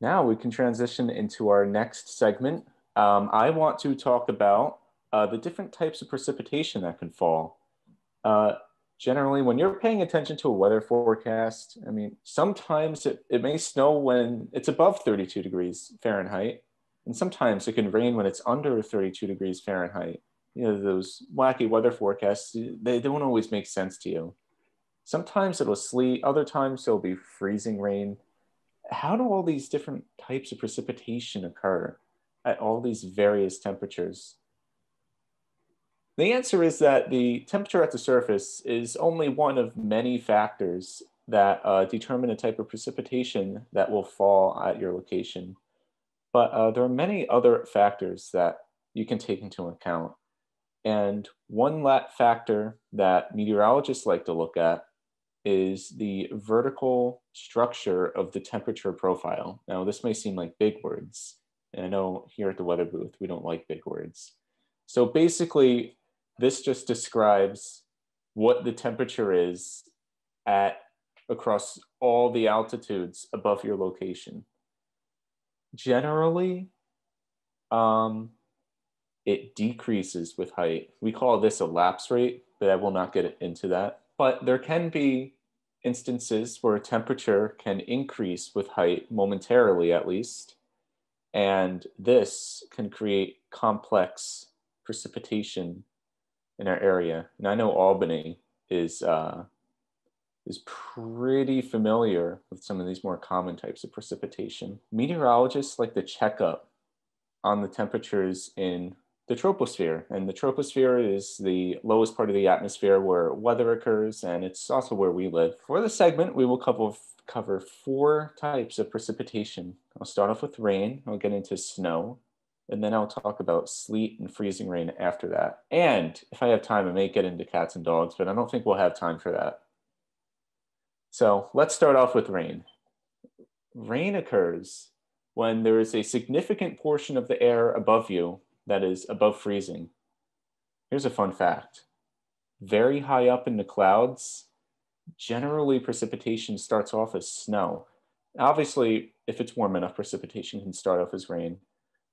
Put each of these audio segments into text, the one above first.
Now we can transition into our next segment. I want to talk about the different types of precipitation that can fall. Uh, Generally, when you're paying attention to a weather forecast, I mean, sometimes it may snow when it's above 32 degrees Fahrenheit, and sometimes it can rain when it's under 32 degrees Fahrenheit. You know, those wacky weather forecasts, they don't always make sense to you. Sometimes it'll sleet, other times it'll be freezing rain. How do all these different types of precipitation occur at all these various temperatures? The answer is that the temperature at the surface is only one of many factors that determine the type of precipitation that will fall at your location. But there are many other factors that you can take into account. And one factor that meteorologists like to look at is the vertical structure of the temperature profile. Now, this may seem like big words, and I know here at the weather booth, we don't like big words. So basically, this just describes what the temperature is at across all the altitudes above your location. Generally, it decreases with height. We call this a lapse rate, but I will not get into that. But there can be instances where temperature can increase with height momentarily, at least. And this can create complex precipitation in our area. And I know Albany is pretty familiar with some of these more common types of precipitation. Meteorologists like to check up on the temperatures in the troposphere. And the troposphere is the lowest part of the atmosphere where weather occurs, and it's also where we live. For the segment, we will cover four types of precipitation. I'll start off with rain, I'll get into snow, and then I'll talk about sleet and freezing rain after that. And if I have time, I may get into cats and dogs, but I don't think we'll have time for that. So let's start off with rain. Rain occurs when there is a significant portion of the air above you that is above freezing. Here's a fun fact. Very high up in the clouds, generally precipitation starts off as snow. Obviously, if it's warm enough, precipitation can start off as rain.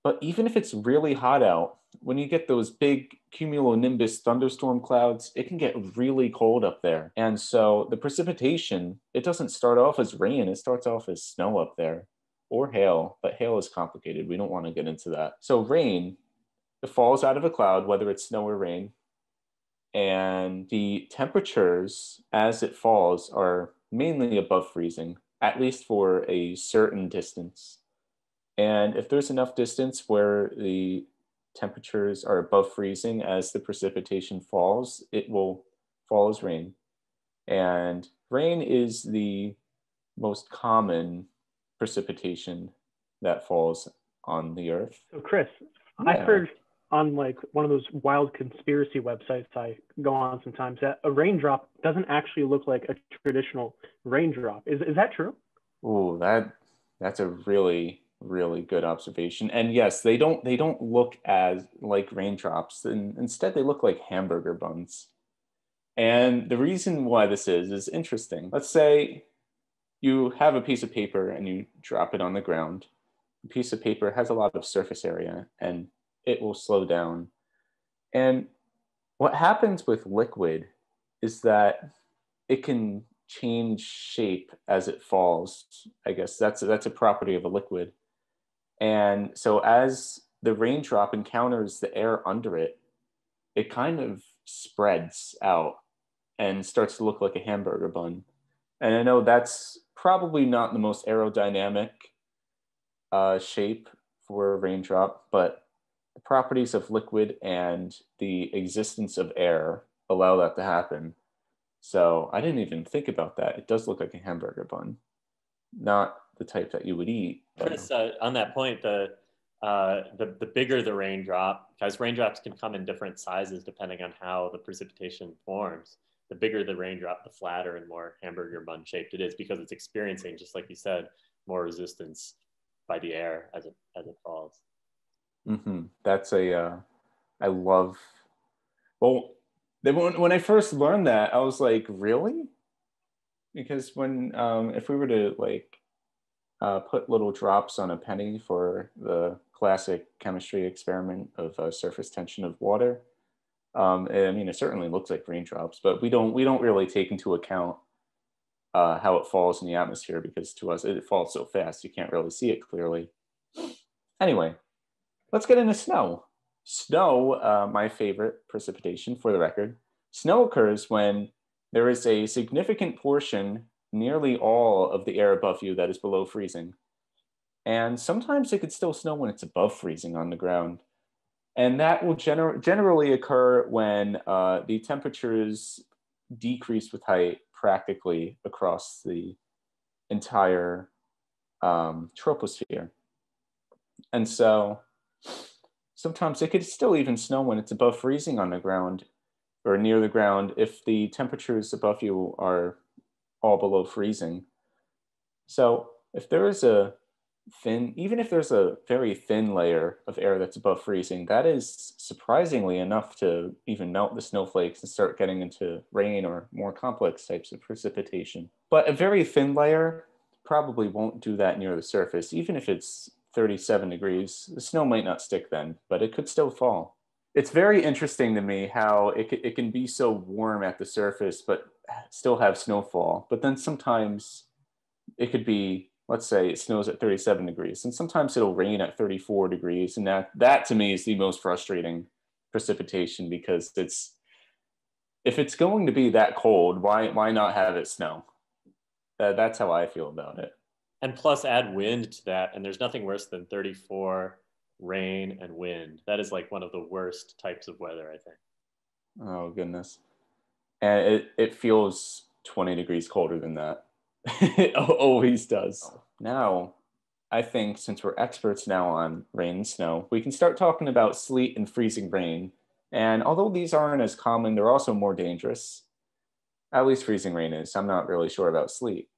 But even if it's really hot out, when you get those big cumulonimbus thunderstorm clouds, it can get really cold up there. And so the precipitation, it doesn't start off as rain, it starts off as snow up there, or hail, but hail is complicated. We don't want to get into that. So rain, it falls out of a cloud, whether it's snow or rain, and the temperatures as it falls are mainly above freezing, at least for a certain distance. And if there's enough distance where the temperatures are above freezing as the precipitation falls, it will fall as rain. And rain is the most common precipitation that falls on the earth. So Chris, Yeah. I've heard on like one of those wild conspiracy websites I go on sometimes that a raindrop doesn't actually look like a traditional raindrop. Is that true? Oh, that's a really good observation. And yes, they don't look as like raindrops. And instead they look like hamburger buns. And the reason why this is interesting. Let's say you have a piece of paper and you drop it on the ground. The piece of paper has a lot of surface area and it will slow down. And what happens with liquid is that it can change shape as it falls. I guess that's a property of a liquid. And so as the raindrop encounters the air under it, it kind of spreads out and starts to look like a hamburger bun. And I know that's probably not the most aerodynamic shape for a raindrop, but the properties of liquid and the existence of air allow that to happen. So I didn't even think about that. It does look like a hamburger bun, not the type that you would eat. Chris, on that point, the bigger the raindrop, because raindrops can come in different sizes depending on how the precipitation forms. The bigger the raindrop, the flatter and more hamburger bun shaped it is because it's experiencing, just like you said, more resistance by the air as it falls. Mm-hmm. That's I love. Well, when I first learned that, I was like, really? Because when if we were to like put little drops on a penny for the classic chemistry experiment of surface tension of water. I mean, it certainly looks like raindrops, but we don't really take into account how it falls in the atmosphere, because to us it falls so fast you can't really see it clearly. Anyway, let's get into snow. Snow, my favorite precipitation for the record. Snow occurs when there is a significant portion, nearly all of the air above you, that is below freezing. And sometimes it could still snow when it's above freezing on the ground. And that will generally occur when the temperatures decrease with height practically across the entire troposphere. And so sometimes it could still even snow when it's above freezing on the ground or near the ground if the temperatures above you are all below freezing. So if there is even if there's a very thin layer of air that's above freezing, that is surprisingly enough to even melt the snowflakes and start getting into rain or more complex types of precipitation. But a very thin layer probably won't do that near the surface. Even if it's 37 degrees, the snow might not stick then, but it could still fall. It's very interesting to me how it can be so warm at the surface, but still have snowfall. But then sometimes it could be, let's say it snows at 37 degrees, and sometimes it'll rain at 34 degrees. And that to me is the most frustrating precipitation, because if it's going to be that cold, why not have it snow? That's how I feel about it. And plus add wind to that, and there's nothing worse than 34, rain, and wind. That is like one of the worst types of weather, I think. Oh, goodness. And it feels 20 degrees colder than that. It always does. Now, I think since we're experts now on rain and snow, we can start talking about sleet and freezing rain. And although these aren't as common, they're also more dangerous. At least freezing rain is. I'm not really sure about sleet.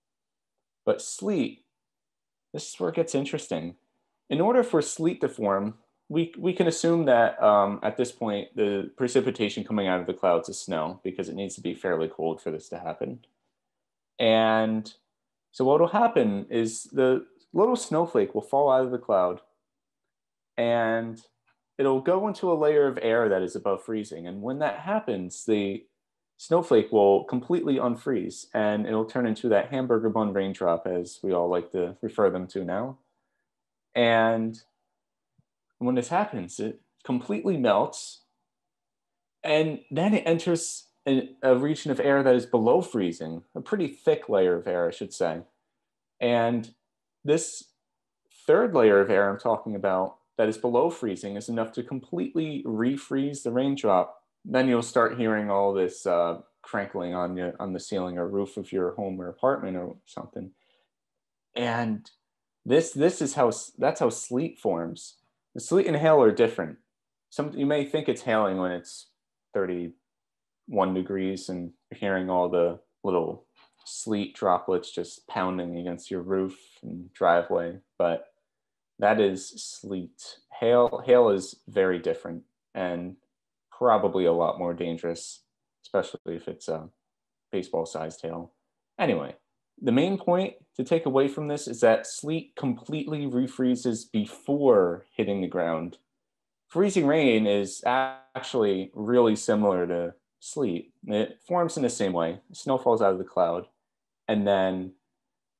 But sleet, this is where it gets interesting. In order for sleet to form, we can assume that at this point, the precipitation coming out of the clouds is snow, because it needs to be fairly cold for this to happen. And so what will happen is the little snowflake will fall out of the cloud, and it'll go into a layer of air that is above freezing. And when that happens, the snowflake will completely unfreeze, and it'll turn into that hamburger bun raindrop, as we all like to refer them to now. And when this happens, it completely melts, and then it enters a region of air that is below freezing, a pretty thick layer of air, I should say. And this third layer of air I'm talking about that is below freezing is enough to completely refreeze the raindrop. Then you'll start hearing all this crankling on the ceiling or roof of your home or apartment or something. And that's how sleet forms. The sleet and hail are different. You may think it's hailing when it's 31 degrees and you're hearing all the little sleet droplets just pounding against your roof and driveway, but that is sleet. Hail is very different and probably a lot more dangerous, especially if it's a baseball-sized hail. Anyway, the main point to take away from this is that sleet completely refreezes before hitting the ground. Freezing rain is actually really similar to sleet. It forms in the same way. Snow falls out of the cloud, and then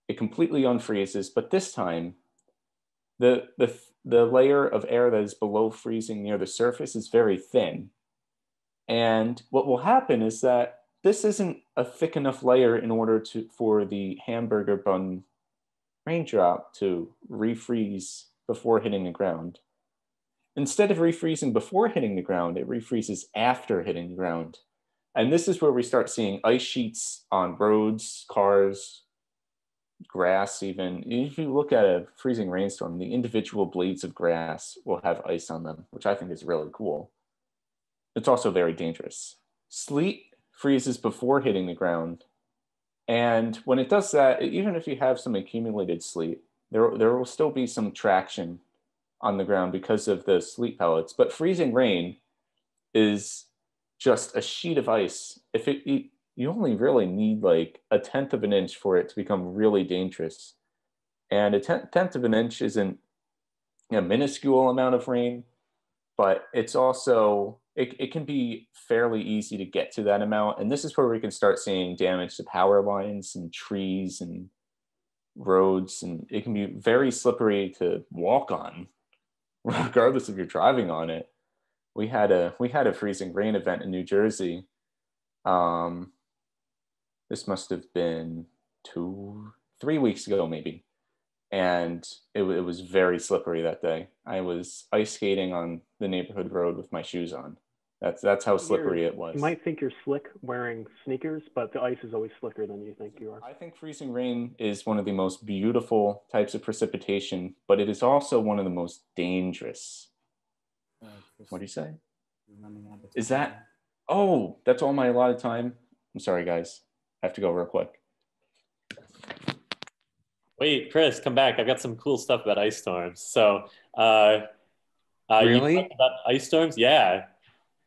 it completely unfreezes, but this time the layer of air that is below freezing near the surface is very thin. And what will happen is that this isn't a thick enough layer in order for the hamburger bun raindrop to refreeze before hitting the ground. Instead of refreezing before hitting the ground, it refreezes after hitting the ground. And this is where we start seeing ice sheets on roads, cars, grass even. If you look at a freezing rainstorm, the individual blades of grass will have ice on them, which I think is really cool. It's also very dangerous. Sleet freezes before hitting the ground. And when it does that, even if you have some accumulated sleet, there will still be some traction on the ground because of the sleet pellets. But freezing rain is just a sheet of ice. You only really need like 1/10 of an inch for it to become really dangerous. And a tenth of an inch isn't a minuscule amount of rain, but it's also, it can be fairly easy to get to that amount. And this is where we can start seeing damage to power lines and trees and roads, and it can be very slippery to walk on, regardless if you're driving on it. We had a freezing rain event in New Jersey. This must have been 3 weeks ago, maybe. And it was very slippery that day. I was ice skating on the neighborhood road with my shoes on. That's how slippery it was. You might think you're slick wearing sneakers, but the ice is always slicker than you think you are. I think freezing rain is one of the most beautiful types of precipitation, but it is also one of the most dangerous. What do you say? Is that? Oh, that's all my allotted time. I'm sorry, guys. I have to go real quick. Wait, Chris, come back. I've got some cool stuff about ice storms. So, Really? You talked about ice storms? Yeah.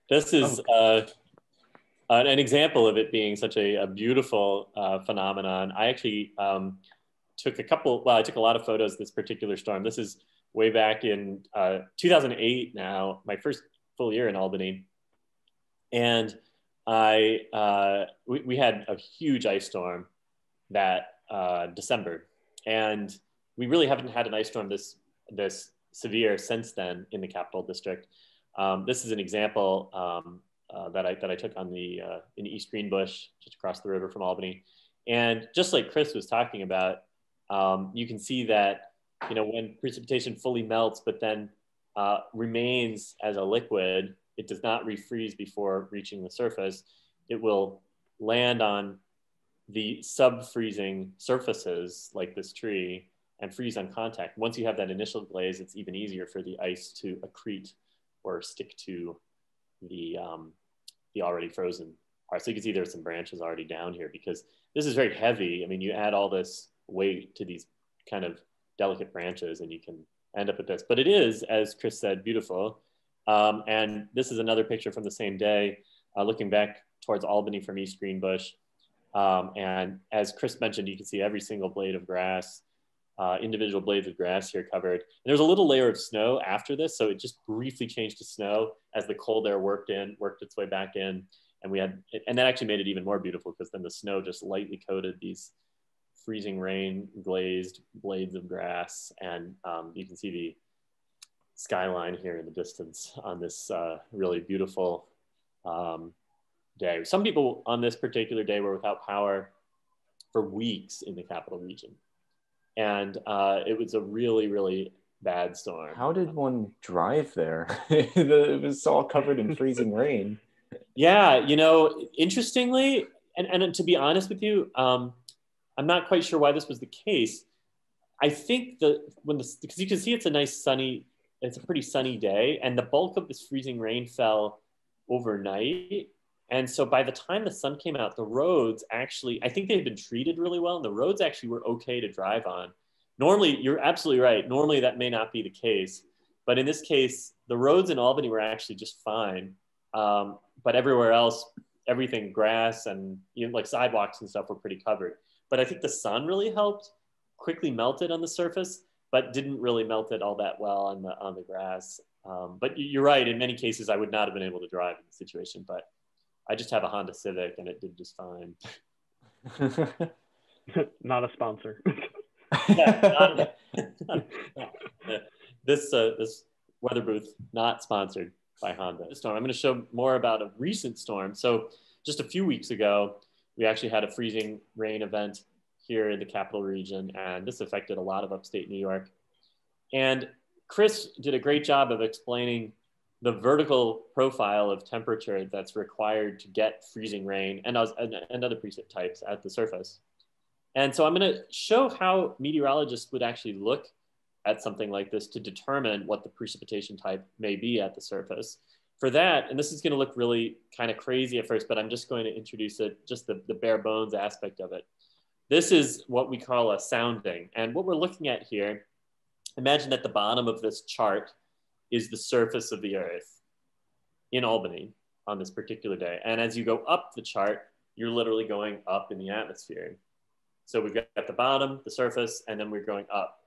This is an example of it being such a beautiful phenomenon. I actually took I took a lot of photos of this particular storm. This is way back in 2008 now, my first full year in Albany. And we had a huge ice storm that December. And we really haven't had an ice storm this severe since then in the Capital District. This is an example that I took on in East Greenbush, just across the river from Albany. And just like Chris was talking about, you can see that, when precipitation fully melts, but then remains as a liquid, it does not refreeze before reaching the surface. It will land on the sub-freezing surfaces like this tree and freeze on contact. Once you have that initial glaze, it's even easier for the ice to accrete or stick to the already frozen part. So you can see there's some branches already down here because this is very heavy. I mean, you add all this weight to these kind of delicate branches and you can end up with this. But it is, as Chris said, beautiful. And this is another picture from the same day, looking back towards Albany from East Greenbush. And as Chris mentioned, you can see every single blade of grass, individual blades of grass here covered. And there's a little layer of snow after this, so it just briefly changed to snow as the cold air worked its way back in. And that actually made it even more beautiful because then the snow just lightly coated these freezing rain glazed blades of grass. And you can see the skyline here in the distance on this really beautiful day. Some people on this particular day were without power for weeks in the capital region. And it was a really, really bad storm. How did one drive there? It was all covered in freezing rain. Yeah, interestingly, and to be honest with you, I'm not quite sure why this was the case. I think because you can see it's a pretty sunny day, and the bulk of this freezing rain fell overnight. And so by the time the sun came out, the roads actually, I think they've been treated really well, and the roads actually were okay to drive on. Normally, you're absolutely right. Normally, that may not be the case. But in this case, the roads in Albany were actually just fine. But everywhere else, everything, grass and like sidewalks and stuff were pretty covered. But I think the sun really helped, quickly melted on the surface, but didn't really melt it all that well on the grass. But you're right. In many cases, I would not have been able to drive in the situation, but I just have a Honda Civic and it did just fine. Not a sponsor. This weather booth not sponsored by Honda. This storm, I'm going to show more about a recent storm. So just a few weeks ago, we actually had a freezing rain event here in the capital region, and this affected a lot of upstate New York. And Chris did a great job of explaining the vertical profile of temperature that's required to get freezing rain and other precip types at the surface. And so I'm going to show how meteorologists would actually look at something like this to determine what the precipitation type may be at the surface. For that, and this is going to look really kind of crazy at first, but I'm just going to introduce it, just the bare bones aspect of it. This is what we call a sounding. And what we're looking at here, imagine at the bottom of this chart is the surface of the earth in Albany on this particular day. And as you go up the chart, you're literally going up in the atmosphere. So we've got the bottom, the surface, and then we're going up.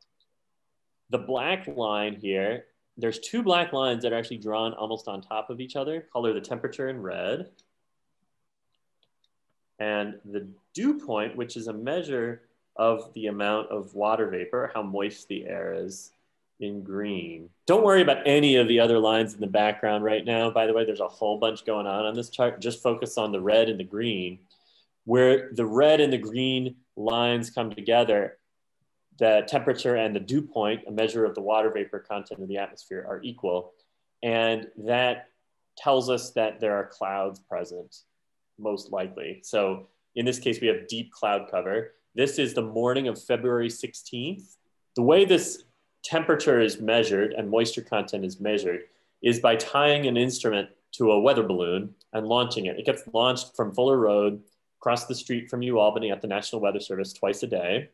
The black line here, there's two black lines that are actually drawn almost on top of each other. Color the temperature in red. And the dew point, which is a measure of the amount of water vapor, how moist the air is, in green. Don't worry about any of the other lines in the background right now. By the way, there's a whole bunch going on this chart. Just focus on the red and the green. Where the red and the green lines come together, the temperature and the dew point, a measure of the water vapor content of the atmosphere, are equal. And that tells us that there are clouds present, most likely. So in this case, we have deep cloud cover. This is the morning of February 16th. The way this temperature is measured and moisture content is measured is by tying an instrument to a weather balloon and launching it. It gets launched from Fuller Road, across the street from Albany at the National Weather Service twice a day.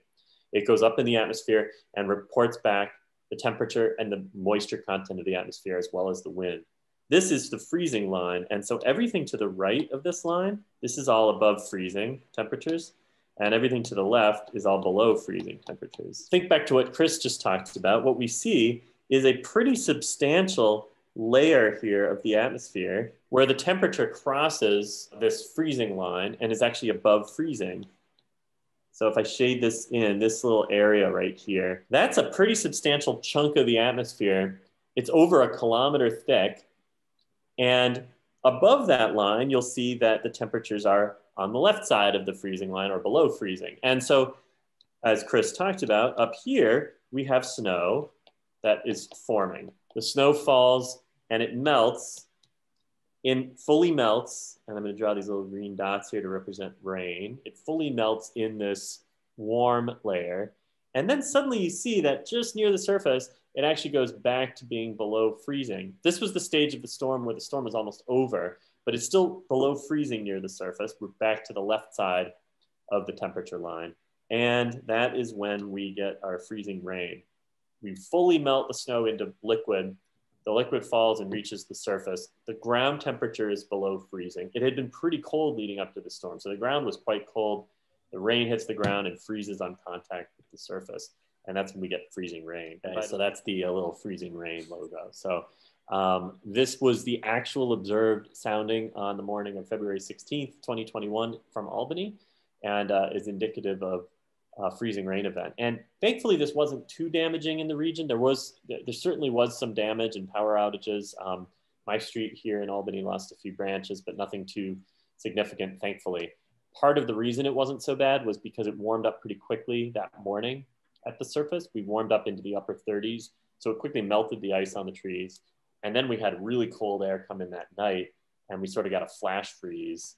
It goes up in the atmosphere and reports back the temperature and the moisture content of the atmosphere, as well as the wind. This is the freezing line. And so everything to the right of this line, this is all above freezing temperatures. And everything to the left is all below freezing temperatures. Think back to what Chris just talked about. What we see is a pretty substantial layer here of the atmosphere where the temperature crosses this freezing line and is actually above freezing. So if I shade this in, this little area right here, that's a pretty substantial chunk of the atmosphere. It's over 1 kilometer thick. And above that line, you'll see that the temperatures are on the left side of the freezing line or below freezing. And so, as Chris talked about, up here, we have snow that is forming. The snow falls and it melts, fully melts, and I'm going to draw these little green dots here to represent rain. It fully melts in this warm layer. And then suddenly you see that just near the surface, it actually goes back to being below freezing. This was the stage of the storm where the storm was almost over, but it's still below freezing near the surface. We're back to the left side of the temperature line. And that is when we get our freezing rain. We fully melt the snow into liquid. The liquid falls and reaches the surface. The ground temperature is below freezing. It had been pretty cold leading up to the storm. So the ground was quite cold. The rain hits the ground and freezes on contact with the surface. And that's when we get freezing rain. Okay? So that's the little freezing rain logo. So this was the actual observed sounding on the morning of February 16th, 2021 from Albany, and is indicative of a freezing rain event. And thankfully, this wasn't too damaging in the region. There certainly was some damage and power outages. My street here in Albany lost a few branches, but nothing too significant, thankfully. Part of the reason it wasn't so bad was because it warmed up pretty quickly that morning at the surface. We warmed up into the upper 30s, so it quickly melted the ice on the trees. And then we had really cold air come in that night, and we sort of got a flash freeze,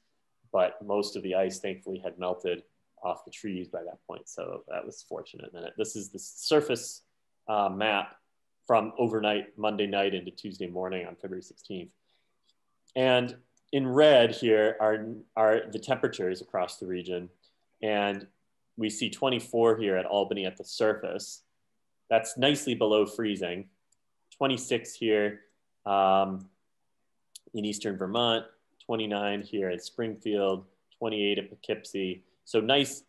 but most of the ice thankfully had melted off the trees by that point. So that was fortunate. And this is the surface map from overnight, Monday night into Tuesday morning on February 16th. And in red here are the temperatures across the region. And we see 24 here at Albany at the surface. That's nicely below freezing. 26 here in Eastern Vermont, 29 here at Springfield, 28 at Poughkeepsie. So nice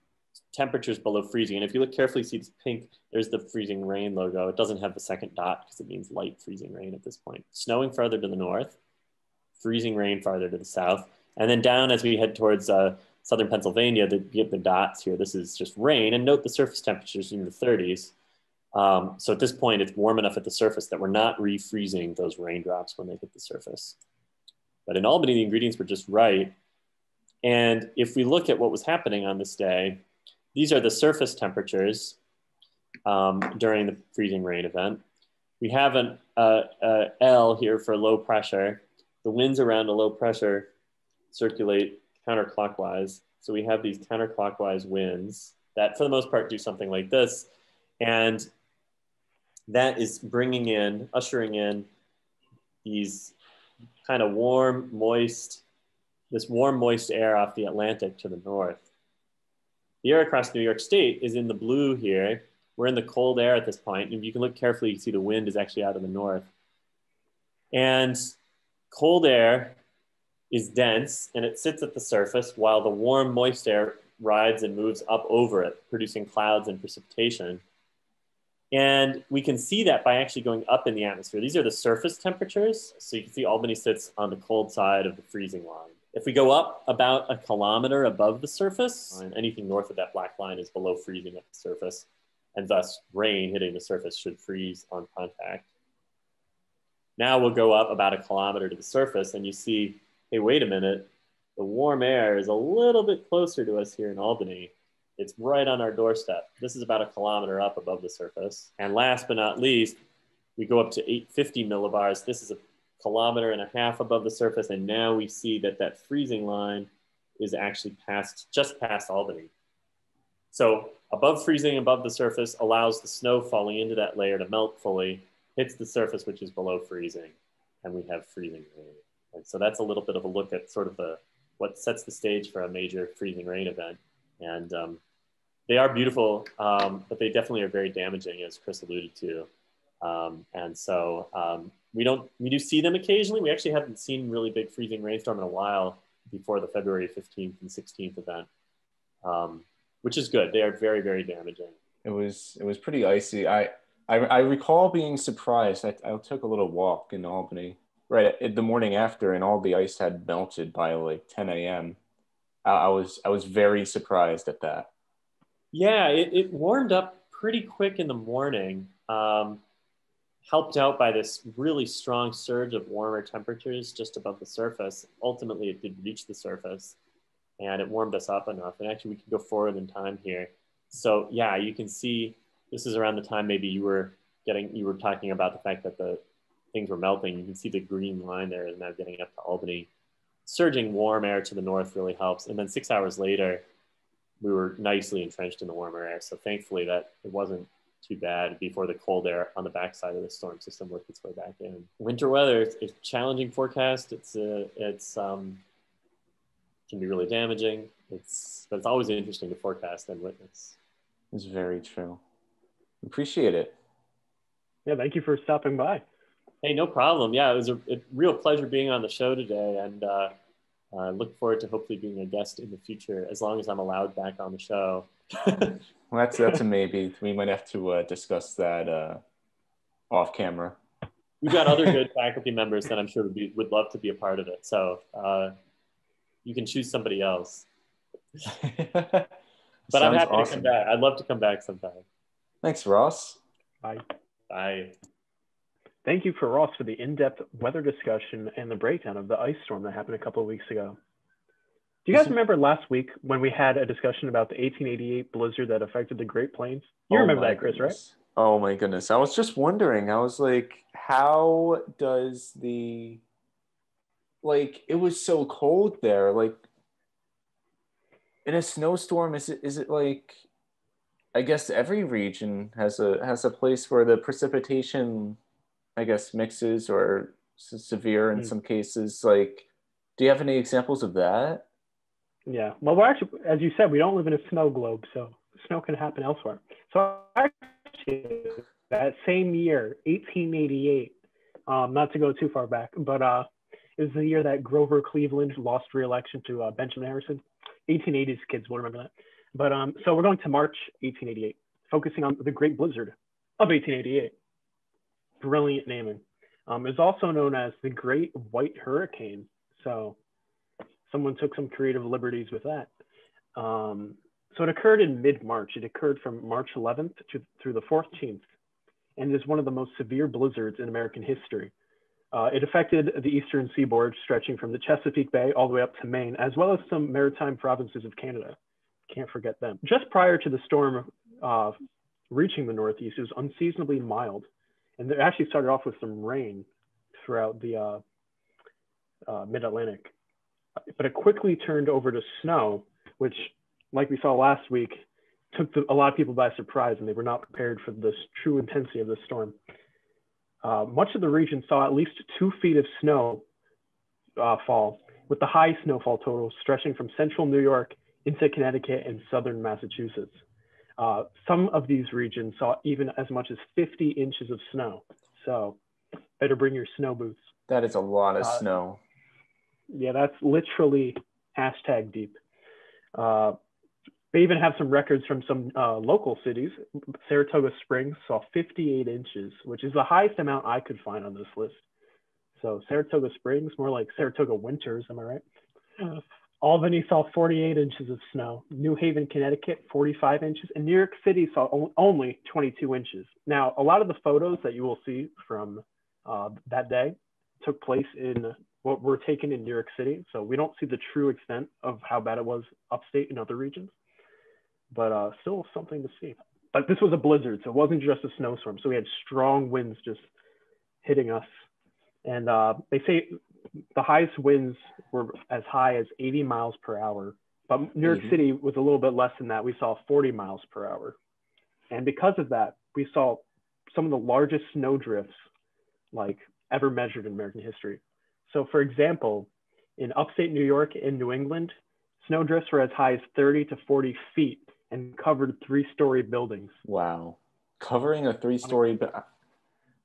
temperatures below freezing. And if you look carefully, see this pink, there's the freezing rain logo. It doesn't have the second dot because it means light freezing rain at this point. Snowing farther to the north, freezing rain farther to the south. And then down as we head towards southern Pennsylvania, you get the dots here. This is just rain. And note the surface temperatures in the 30s. So at this point, it's warm enough at the surface that we're not refreezing those raindrops when they hit the surface. But in Albany, the ingredients were just right. And if we look at what was happening on this day, these are the surface temperatures during the freezing rain event. We have an L here for low pressure. The winds around a low pressure circulate counterclockwise. So we have these counterclockwise winds that for the most part do something like this. And that is ushering in these kind of warm, moist air off the Atlantic to the north. The air across New York State is in the blue here. We're in the cold air at this point. And if you can look carefully, you see the wind is actually out of the north. And cold air is dense and it sits at the surface while the warm, moist air rides and moves up over it, producing clouds and precipitation. And we can see that by actually going up in the atmosphere. These are the surface temperatures. So you can see Albany sits on the cold side of the freezing line. If we go up about 1 kilometer above the surface, and anything north of that black line is below freezing at the surface, and thus rain hitting the surface should freeze on contact. Now we'll go up about 1 kilometer to the surface, and you see, hey, wait a minute, the warm air is a little bit closer to us here in Albany. It's right on our doorstep. This is about 1 kilometer up above the surface. And last but not least, we go up to 850 millibars. This is 1.5 kilometers above the surface, and now we see that that freezing line is actually just past Albany. So above freezing, above the surface, allows the snow falling into that layer to melt fully, hits the surface, which is below freezing, and we have freezing rain. And so that's a little bit of a look at sort of what sets the stage for a major freezing rain event. And they are beautiful, but they definitely are very damaging, as Chris alluded to. And so we do see them occasionally. We actually haven't seen really big freezing rainstorm in a while before the February 15th and 16th event, which is good. They are very, very damaging. It was pretty icy. I recall being surprised. I took a little walk in Albany right the morning after, and all the ice had melted by like 10 a.m. I was very surprised at that. Yeah, it warmed up pretty quick in the morning, helped out by this really strong surge of warmer temperatures just above the surface. Ultimately, it did reach the surface, and it warmed us up enough. And actually, we can go forward in time here. So yeah, you can see this is around the time maybe you were talking about the fact that the things were melting. You can see the green line there is now getting up to Albany. Surging warm air to the north really helps. And then 6 hours later, we were nicely entrenched in the warmer air. So thankfully that it wasn't too bad before the cold air on the backside of the storm system worked its way back in. Winter weather, it's a challenging forecast. It can be really damaging. But it's always interesting to forecast and witness. It's very true. Appreciate it. Yeah, thank you for stopping by. Hey, no problem. Yeah, it was a real pleasure being on the show today, and I look forward to hopefully being a guest in the future, as long as I'm allowed back on the show. Well, that's a maybe. We might have to discuss that off camera. We've got other good faculty members that I'm sure would love to be a part of it. So you can choose somebody else. But I'm happy to come back. I'd love to come back sometime. Thanks, Ross. Bye. Bye. Thank you for Ross for the in-depth weather discussion and the breakdown of the ice storm that happened a couple of weeks ago. Do you guys remember last week when we had a discussion about the 1888 blizzard that affected the Great Plains? You remember that, Chris, right? Oh my goodness. I was just wondering. I was like, how does it was so cold there. Like in a snowstorm, is it like, I guess every region has a place where the precipitation, I guess, mixes or severe in some cases. Like, do you have any examples of that? Yeah. Well, we're actually, as you said, we don't live in a snow globe, so snow can happen elsewhere. So actually, that same year, 1888, not to go too far back, but it was the year that Grover Cleveland lost re-election to Benjamin Harrison. 1880s kids will remember that. But so we're going to March 1888, focusing on the Great Blizzard of 1888. Brilliant naming. It's also known as the Great White Hurricane. So someone took some creative liberties with that. So it occurred in mid-March. It occurred from March 11th through the 14th, and is one of the most severe blizzards in American history. It affected the eastern seaboard, stretching from the Chesapeake Bay all the way up to Maine, as well as some maritime provinces of Canada. Can't forget them. Just prior to the storm reaching the Northeast, it was unseasonably mild. And it actually started off with some rain throughout the mid-Atlantic. But it quickly turned over to snow, which, like we saw last week, took a lot of people by surprise, and they were not prepared for the true intensity of the storm. Much of the region saw at least 2 feet of snow fall, with the high snowfall total stretching from central New York into Connecticut and southern Massachusetts. Some of these regions saw even as much as 50 inches of snow. So better bring your snow boots. That is a lot of snow. Yeah, that's literally #deep. They even have some records from some local cities. Saratoga Springs saw 58 inches, which is the highest amount I could find on this list. So Saratoga Springs, more like Saratoga Winters, am I right? Albany saw 48 inches of snow. New Haven, Connecticut, 45 inches. And New York City saw only 22 inches. Now, a lot of the photos that you will see from that day took place in what were taken in New York City. So we don't see the true extent of how bad it was upstate in other regions, but still something to see. But this was a blizzard, so it wasn't just a snowstorm. So we had strong winds just hitting us. And they say the highest winds were as high as 80 miles per hour. But New York City was a little bit less than that. We saw 40 miles per hour. And because of that, we saw some of the largest snow drifts like ever measured in American history. So for example, in upstate New York and New England, snow drifts were as high as 30 to 40 feet and covered 3-story buildings. Wow. Covering a 3-story,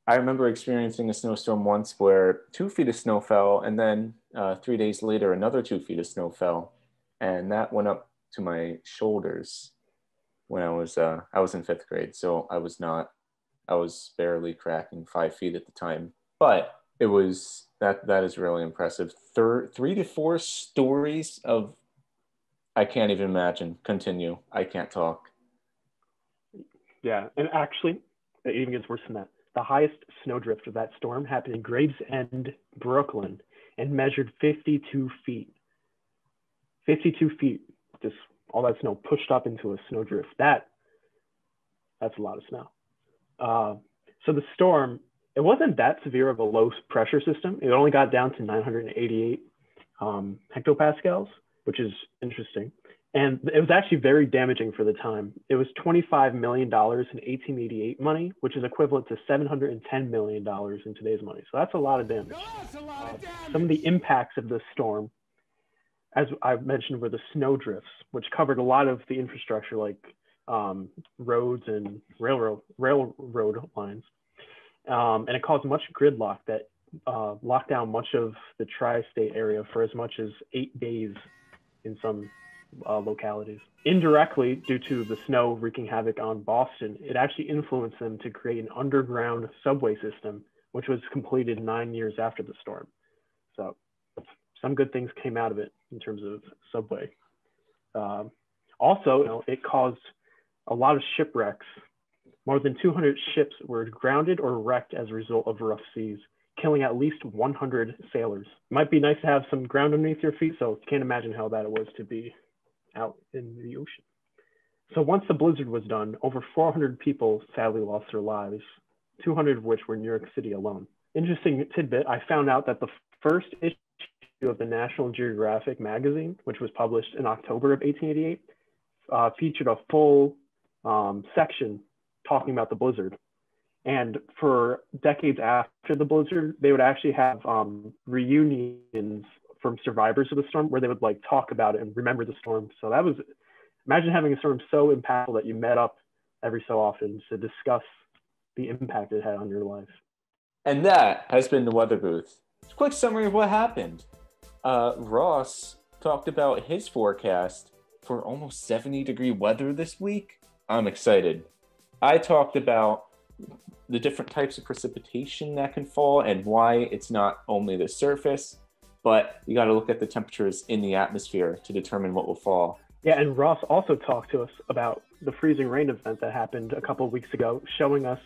I remember experiencing a snowstorm once where 2 feet of snow fell, and then 3 days later, another 2 feet of snow fell. And that went up to my shoulders when I was in 5th grade. So I was barely cracking 5 feet at the time, but it was, that is really impressive. 3 to 4 stories of, I can't even imagine. Continue. I can't talk. Yeah, and actually, it even gets worse than that. The highest snowdrift of that storm happened in Gravesend, Brooklyn, and measured 52 feet. 52 feet, just all that snow pushed up into a snowdrift. That's a lot of snow. So the storm, it wasn't that severe of a low pressure system. It only got down to 988 hectopascals, which is interesting. And it was actually very damaging for the time. It was $25 million in 1888 money, which is equivalent to $710 million in today's money. So that's a lot of damage. Some of the impacts of this storm, as I mentioned, were the snow drifts, which covered a lot of the infrastructure like roads and railroad lines. And it caused much gridlock that locked down much of the tri-state area for as much as 8 days in some localities. Indirectly, due to the snow wreaking havoc on Boston, it actually influenced them to create an underground subway system, which was completed 9 years after the storm. So some good things came out of it in terms of subway. Also, it caused a lot of shipwrecks. More than 200 ships were grounded or wrecked as a result of rough seas, killing at least 100 sailors. It might be nice to have some ground underneath your feet, so you can't imagine how bad it was to be out in the ocean. So once the blizzard was done, over 400 people sadly lost their lives, 200 of which were in New York City alone. Interesting tidbit, I found out that the first issue of the National Geographic magazine, which was published in October of 1888, featured a full section talking about the blizzard. And for decades after the blizzard, they would actually have reunions from survivors of the storm where they would like talk about it and remember the storm. So that was, imagine having a storm so impactful that you met up every so often to discuss the impact it had on your life. And that has been the Weather Booth. Quick summary of what happened. Ross talked about his forecast for almost 70-degree weather this week. I'm excited. I talked about the different types of precipitation that can fall and why it's not only the surface, but you got to look at the temperatures in the atmosphere to determine what will fall. Yeah, and Ross also talked to us about the freezing rain event that happened a couple of weeks ago, showing us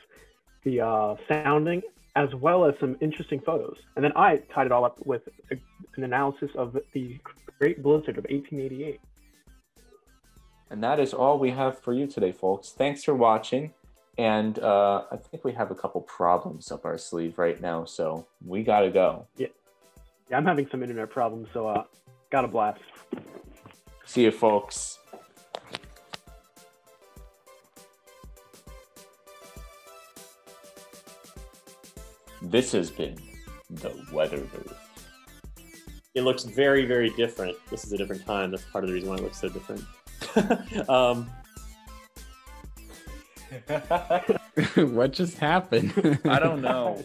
the sounding as well as some interesting photos. And then I tied it all up with an analysis of the Great Blizzard of 1888. And that is all we have for you today, folks. Thanks for watching. And I think we have a couple problems up our sleeve right now, so we got to go. Yeah, I'm having some internet problems, so got a blast. See you, folks. This has been the Weather Booth. It looks very, very different. This is a different time. That's part of the reason why it looks so different. What just happened? I don't know.